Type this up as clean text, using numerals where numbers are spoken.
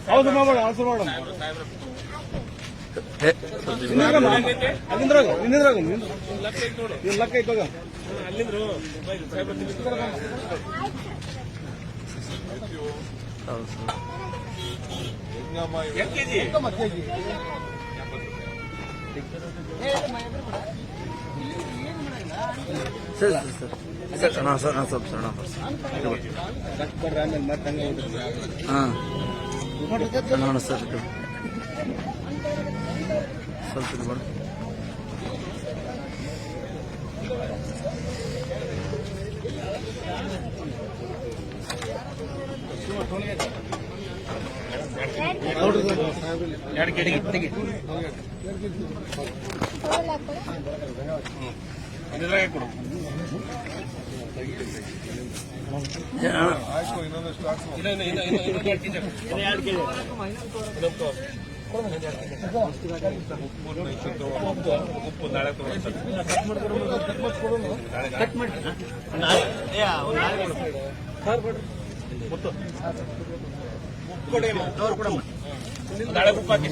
ಹೌದು ಮಾಡ ಆನ್ಸರ್ ಮಾಡ ಲಕ್ಕ ಐತೋಗ ಅಲ್ಲಿಂದ್ರು ಸರ್ ಸರ್ ಸರ್ ಸ್ವಲ್ಪ ಸರ್ ಹಾಂ ನೋಡ ಸರ್ ಇದು ಸ್ವಲ್ಪ ಇದು ಮಾಡಿ ಉಪ್ಪು ನಾಳೆ ಉಪ್ಪು ಹಾಕಿ